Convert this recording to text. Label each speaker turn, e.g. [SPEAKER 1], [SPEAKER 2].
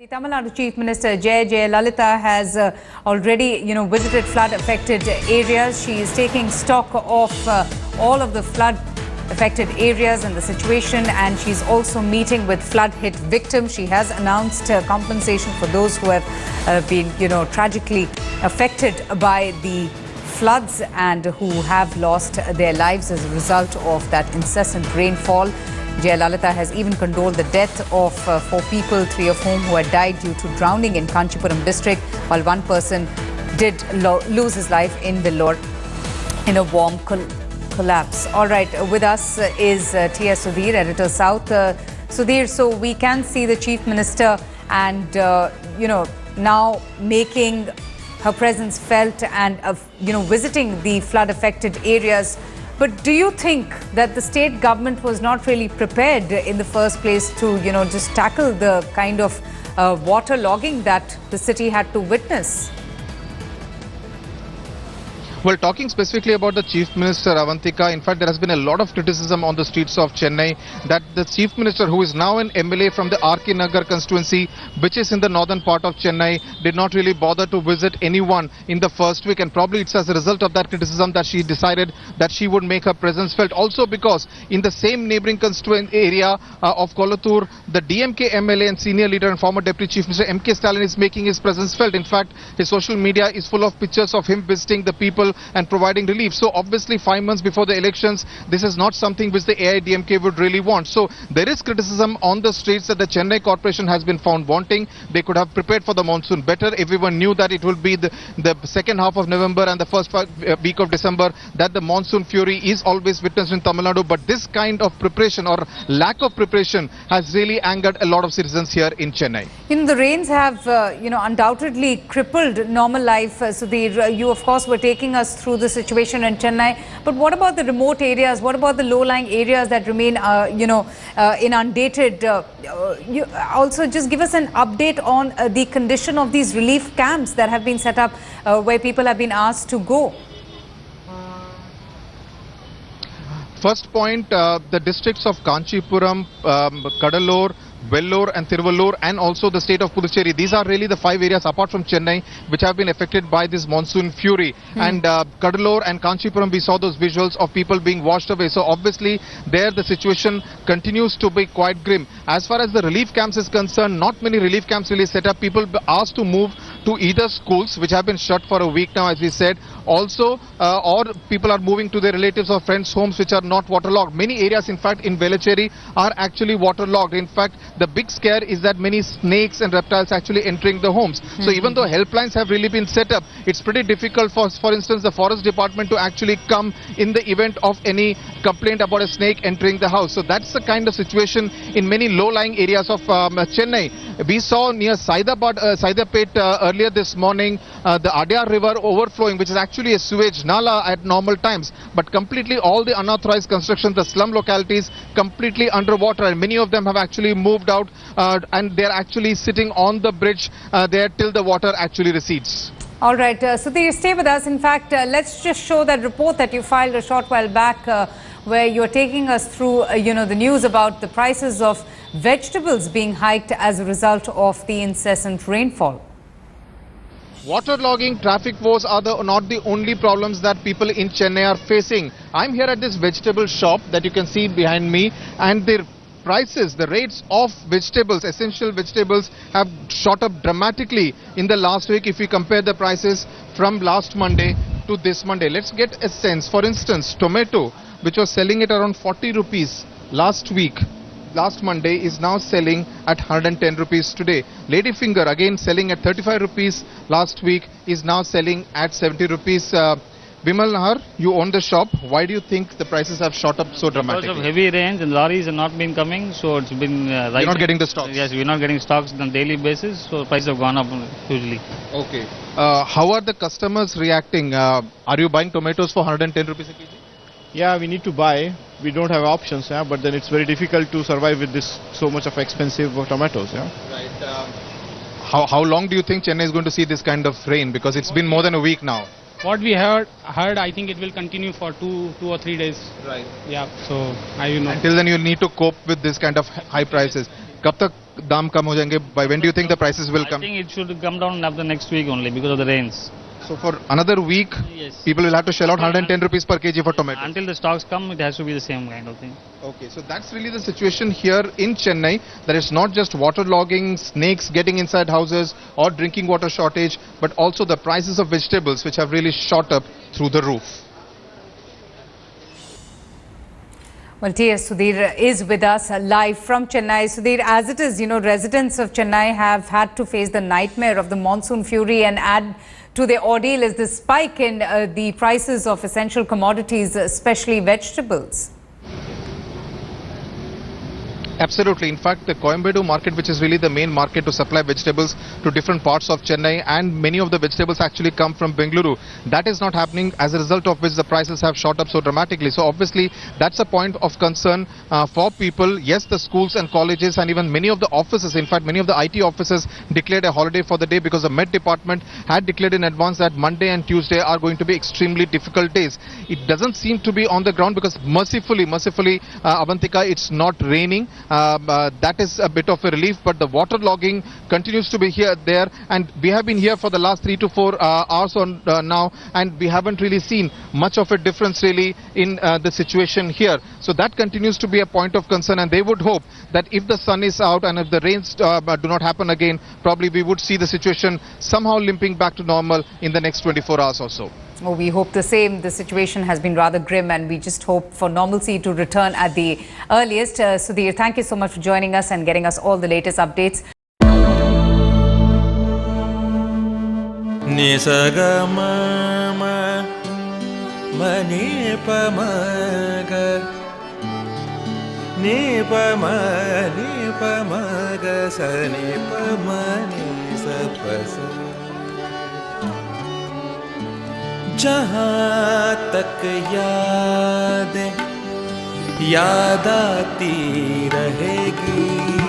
[SPEAKER 1] The Tamil Nadu Chief Minister Jayalalithaa has already, visited flood-affected areas. She is taking stock of all of the flood-affected areas and the situation, and she's also meeting with flood-hit victims. She has announced compensation for those who have been, tragically affected by the floods and who have lost their lives as a result of that incessant rainfall. Jayalalithaa has even condoled the death of 4 people, 3 of whom who had died due to drowning in Kanchipuram district, while one person did lose his life in Vellore in a bomb collapse. All right, with us is T.S. Sudhir, Editor South. Sudhir, so we can see the Chief Minister and, now making her presence felt and, visiting the flood-affected areas. But do you think that the state government was not really prepared in the first place to, just tackle the kind of water logging that the city had to witness?
[SPEAKER 2] Well, talking specifically about the Chief Minister, Avantika, in fact, there has been a lot of criticism on the streets of Chennai that the Chief Minister, who is now an MLA from the R.K. Nagar constituency, which is in the northern part of Chennai, did not really bother to visit anyone in the first week. And probably it's as a result of that criticism that she decided that she would make her presence felt. Also because in the same neighboring constituent area of Kolattur, the DMK MLA and senior leader and former Deputy Chief Minister M.K. Stalin is making his presence felt. In fact, his social media is full of pictures of him visiting the people and providing relief. So obviously 5 months before the elections, this is not something which the AIDMK would really want. So there is criticism on the streets that the Chennai Corporation has been found wanting. They could have prepared for the monsoon better. Everyone knew that it would be the second half of November and the first week of December that the monsoon fury is always witnessed in Tamil Nadu. But this kind of preparation or lack of preparation has really angered a lot of citizens here in Chennai.
[SPEAKER 1] The rains have, undoubtedly crippled normal life. So you, of course, were taking us through the situation in Chennai. But what about the remote areas? What about the low-lying areas that remain, inundated? Also, just give us an update on the condition of these relief camps that have been set up where people have been asked to go.
[SPEAKER 2] First point, the districts of Kanchipuram, Kadalur, Vellore and Tiruvallur and also the state of Puducherry. These are really the 5 areas apart from Chennai which have been affected by this monsoon fury. And Kadalur and Kanchipuram, we saw those visuals of people being washed away. So obviously there the situation continues to be quite grim. As far as the relief camps is concerned, not many relief camps really set up. People asked to move to either schools which have been shut for a week now, as we said. Also, or people are moving to their relatives or friends' homes which are not waterlogged. Many areas, in fact, in Velachery are actually waterlogged. In fact, the big scare is that many snakes and reptiles actually entering the homes. So even though helplines have really been set up, it's pretty difficult for instance, the forest department to actually come in the event of any complaint about a snake entering the house. So that's the kind of situation in many low-lying areas of Chennai. We saw near Saidapet earlier this morning, the Adyar River overflowing, which is actually a sewage nala at normal times. But completely all the unauthorized constructions, the slum localities, completely underwater. And many of them have actually moved out and they're actually sitting on the bridge there till the water actually recedes.
[SPEAKER 1] All right, Sudhir, stay with us. In fact, let's just show that report that you filed a short while back where you're taking us through, the news about the prices of vegetables being hiked as a result of the incessant rainfall.
[SPEAKER 2] Waterlogging, traffic woes are not the only problems that people in Chennai are facing. I'm here at this vegetable shop that you can see behind me, and the prices, the rates of vegetables, essential vegetables, have shot up dramatically in the last week if we compare the prices from last Monday to this Monday. Let's get a sense. For instance, tomato, which was selling at around 40 rupees last Monday, is now selling at 110 rupees today. Ladyfinger, again selling at 35 rupees last week, is now selling at 70 rupees. Vimal Nahar, you own the shop. Why do you think the prices have shot up so dramatically?
[SPEAKER 3] Because of heavy rains and lorries have not been coming, so it's been rising.
[SPEAKER 2] You're not getting the stocks?
[SPEAKER 3] Yes, we're not getting stocks on a daily basis, so prices have gone up hugely.
[SPEAKER 2] Okay. How are the customers reacting? Are you buying tomatoes for 110 rupees a kg?
[SPEAKER 4] Yeah, we need to buy. We don't have options, but then it's very difficult to survive with this so much of expensive tomatoes.
[SPEAKER 2] Right. How long do you think Chennai is going to see this kind of rain? Because it's been more than a week now.
[SPEAKER 5] What we heard, I think it will continue for two or 3 days.
[SPEAKER 2] Right.
[SPEAKER 5] Yeah. So I.
[SPEAKER 2] Until then, you need to cope with this kind of high prices. कब तक दाम कम हो जाएंगे? By when do you think the prices will
[SPEAKER 3] I
[SPEAKER 2] come?
[SPEAKER 3] think it should come down after next week only because of the rains.
[SPEAKER 2] So for another week,
[SPEAKER 3] Yes.
[SPEAKER 2] people will have to shell out 110 rupees per kg for tomatoes.
[SPEAKER 3] Until the stocks come, it has to be the same kind of thing.
[SPEAKER 2] Okay, so that's really the situation here in Chennai. There is not just waterlogging, snakes getting inside houses or drinking water shortage, but also the prices of vegetables which have really shot up through the roof.
[SPEAKER 1] Well, T.S. Sudhir is with us live from Chennai. Sudhir, as it is, residents of Chennai have had to face the nightmare of the monsoon fury, and add to the ordeal is the spike in the prices of essential commodities, especially vegetables.
[SPEAKER 2] Absolutely. In fact, the Coimbatore market, which is really the main market to supply vegetables to different parts of Chennai, and many of the vegetables actually come from Bengaluru. That is not happening, as a result of which the prices have shot up so dramatically. So obviously, that's a point of concern for people. Yes, the schools and colleges and even many of the offices, in fact, many of the IT offices declared a holiday for the day because the Met Department had declared in advance that Monday and Tuesday are going to be extremely difficult days. It doesn't seem to be on the ground because mercifully, Avantika, it's not raining. That is a bit of a relief, but the water logging continues to be there, and we have been here for the last 3 to 4 hours now, and we haven't really seen much of a difference really in the situation here. So that continues to be a point of concern, and they would hope that if the sun is out and if the rains do not happen again, probably we would see the situation somehow limping back to normal in the next 24 hours or so.
[SPEAKER 1] Oh, we hope the same. The situation has been rather grim, and we just hope for normalcy to return at the earliest. Sudhir, thank you so much for joining us and getting us all the latest updates.
[SPEAKER 6] जहाँ तक यादें याद आती रहेगी।